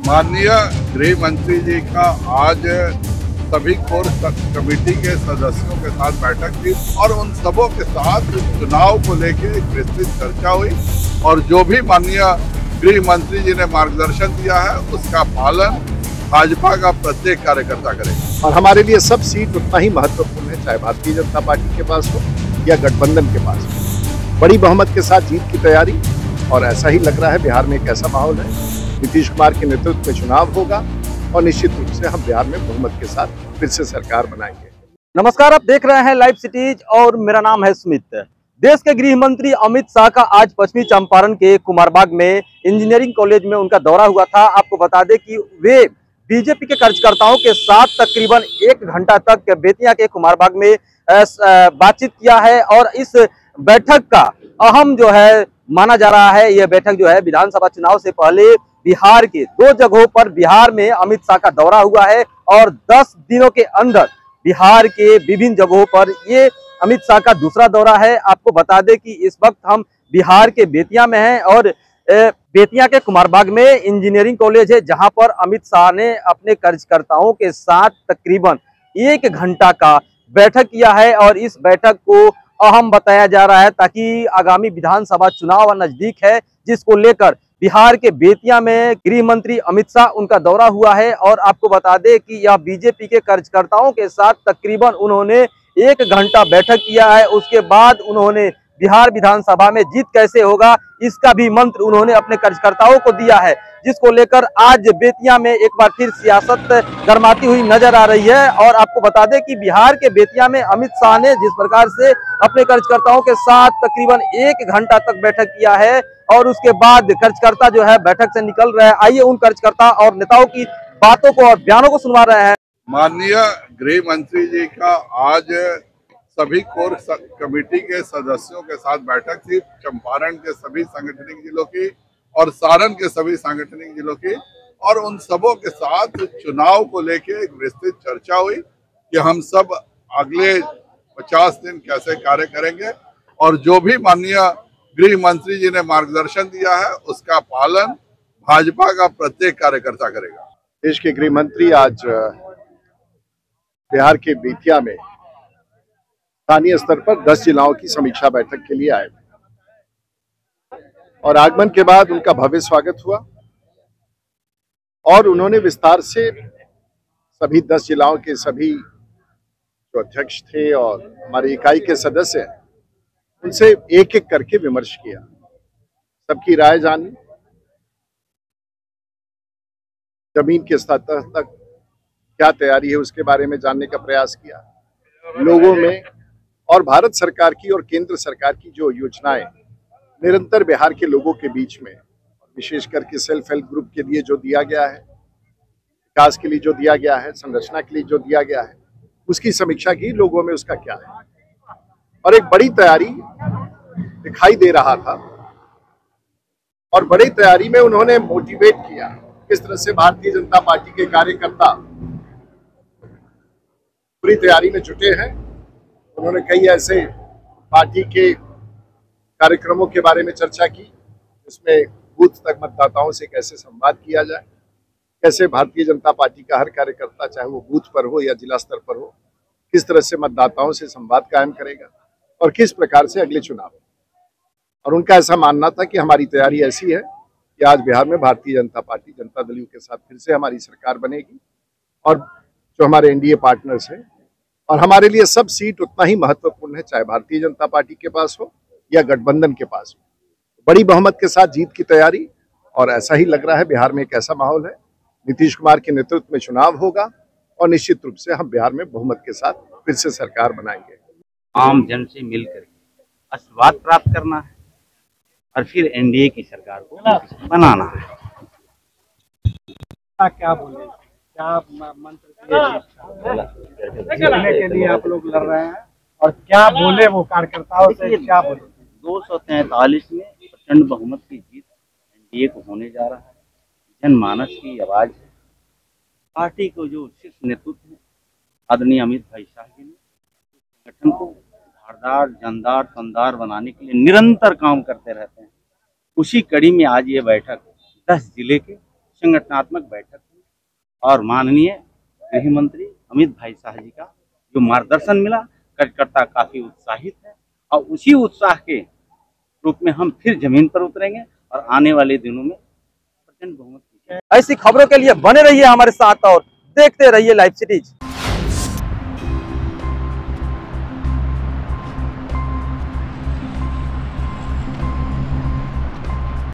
माननीय गृह मंत्री जी का आज सभी कोर कमेटी के सदस्यों के साथ बैठक थी और उन सबों के साथ चुनाव को लेकर एक विस्तृत चर्चा हुई और जो भी माननीय गृह मंत्री जी ने मार्गदर्शन दिया है उसका पालन भाजपा का प्रत्येक कार्यकर्ता करेगा। और हमारे लिए सब सीट उतना ही महत्वपूर्ण है, चाहे भारतीय जनता पार्टी के पास हो या गठबंधन के पास हो। बड़ी बहुमत के साथ जीत की तैयारी, और ऐसा ही लग रहा है बिहार में एक ऐसा माहौल है। नीतीश कुमार के नेतृत्व में चुनाव होगा और निश्चित रूप से हम बिहार में बहुमत के साथ फिर से सरकार बनाएंगे। नमस्कार, आप देख रहे हैं लाइव सिटीज और मेरा नाम है स्मित। देश के गृह मंत्री अमित शाह का आज पश्चिमी चंपारण के कुमारबाग में इंजीनियरिंग कॉलेज में उनका दौरा हुआ था। आपको बता दें कि वे बीजेपी के कार्यकर्ताओं के साथ तकरीबन 1 घंटा तक बेतिया के कुमारबाग में बातचीत किया है और इस बैठक का अहम जो है माना जा रहा है। यह बैठक जो है विधानसभा चुनाव से पहले बिहार के 2 जगहों पर बिहार में अमित शाह का दौरा हुआ है और 10 दिनों के अंदर बिहार के विभिन्न जगहों पर ये अमित शाह का दूसरा दौरा है। आपको बता दें कि इस वक्त हम बिहार के बेतिया में हैं और बेतिया के कुमारबाग में इंजीनियरिंग कॉलेज है, जहां पर अमित शाह ने अपने कार्यकर्ताओं के साथ तकरीबन 1 घंटा का बैठक किया है और इस बैठक को अहम बताया जा रहा है ताकि आगामी विधानसभा चुनाव नजदीक है, जिसको लेकर बिहार के बेतिया में गृह मंत्री अमित शाह उनका दौरा हुआ है। और आपको बता दें कि यह बीजेपी के कार्यकर्ताओं के साथ तकरीबन उन्होंने 1 घंटा बैठक किया है। उसके बाद उन्होंने बिहार विधानसभा में जीत कैसे होगा इसका भी मंत्र उन्होंने अपने कार्यकर्ताओं को दिया है, जिसको लेकर आज बेतिया में एक बार फिर सियासत गरमाती हुई नजर आ रही है। और आपको बता दें कि बिहार के बेतिया में अमित शाह ने जिस प्रकार से अपने कार्यकर्ताओं के साथ तकरीबन 1 घंटा तक बैठक किया है और उसके बाद कार्यकर्ता जो है बैठक से निकल रहे हैं। आइए उन कार्यकर्ता और नेताओं की बातों को और बयानों को सुनवा रहे हैं। माननीय गृह मंत्री जी का आज सभी कोर कमेटी के सदस्यों के साथ बैठक थी, चंपारण के सभी सांगठनिक जिलों की और सारण के सभी सांगठनिक जिलों की, और उन सबों के साथ चुनाव को लेकर एक विस्तृत चर्चा हुई कि हम सब अगले 50 दिन कैसे कार्य करेंगे और जो भी माननीय गृह मंत्री जी ने मार्गदर्शन दिया है उसका पालन भाजपा का प्रत्येक कार्यकर्ता करेगा। देश के गृह मंत्री आज बिहार के बेतिया में स्थानीय स्तर पर 10 जिलों की समीक्षा बैठक के लिए आए और आगमन के बाद उनका भव्य स्वागत हुआ और उन्होंने विस्तार से सभी 10 जिलों के सभी जो अध्यक्ष थे और हमारी इकाई के सदस्य हैं उनसे एक एक करके विमर्श किया, सबकी राय जानी, जमीन के स्तर तक क्या तैयारी है उसके बारे में जानने का प्रयास किया। लोगों में और भारत सरकार की और केंद्र सरकार की जो योजनाएं निरंतर बिहार के लोगों के बीच में, विशेष करके सेल्फ हेल्प ग्रुप के लिए जो दिया गया है, विकास के लिए जो दिया गया है, संरचना के लिए जो दिया गया है, उसकी समीक्षा की, लोगों में उसका क्या है। और एक बड़ी तैयारी दिखाई दे रहा था और बड़ी तैयारी में उन्होंने मोटिवेट किया किस तरह से भारतीय जनता पार्टी के कार्यकर्ता पूरी तैयारी में जुटे हैं। उन्होंने कई ऐसे पार्टी के कार्यक्रमों के बारे में चर्चा की जिसमें बूथ तक मतदाताओं से कैसे संवाद किया जाए, कैसे भारतीय जनता पार्टी का हर कार्यकर्ता चाहे वो बूथ पर हो या जिला स्तर पर हो किस तरह से मतदाताओं से संवाद कायम करेगा और किस प्रकार से अगले चुनाव। और उनका ऐसा मानना था कि हमारी तैयारी ऐसी है कि आज बिहार में भारतीय जनता पार्टी जनता दल के साथ फिर से हमारी सरकार बनेगी और जो हमारे एनडीए पार्टनर्स हैं, और हमारे लिए सब सीट उतना ही महत्वपूर्ण है, चाहे भारतीय जनता पार्टी के पास हो या गठबंधन के पास हो। बड़ी बहुमत के साथ जीत की तैयारी, और ऐसा ही लग रहा है बिहार में एक ऐसा माहौल है। नीतीश कुमार के नेतृत्व में चुनाव होगा और निश्चित रूप से हम बिहार में बहुमत के साथ फिर से सरकार बनाएंगे। आम जन से मिलकर आशीर्वाद प्राप्त करना है और फिर एनडीए की सरकार को बनाना है। क्या बोले, क्या मंत्र जीतने के लिए आप लोग लड़ रहे हैं और क्या बोले वो कार्यकर्ताओं से, क्या बोले? 243 में प्रचंड बहुमत की जीत एनडीए को होने जा रहा है। जनमानस की आवाज है। पार्टी को जो शीर्ष नेतृत्व है आदरणीय अमित भाई शाह जी ने संगठन को धारदार, जानदार, शानदार बनाने के लिए निरंतर काम करते रहते हैं। उसी कड़ी में आज ये बैठक 10 जिले के संगठनात्मक बैठक हुई और माननीय गृह मंत्री अमित भाई शाह जी का जो मार्गदर्शन मिला, कार्यकर्ता काफी उत्साहित है और उसी उत्साह के रूप में हम फिर जमीन पर उतरेंगे और आने वाले दिनों में प्रचंड बहुमत। ऐसी खबरों के लिए बने रहिए हमारे साथ और देखते रहिए लाइव सिटीज।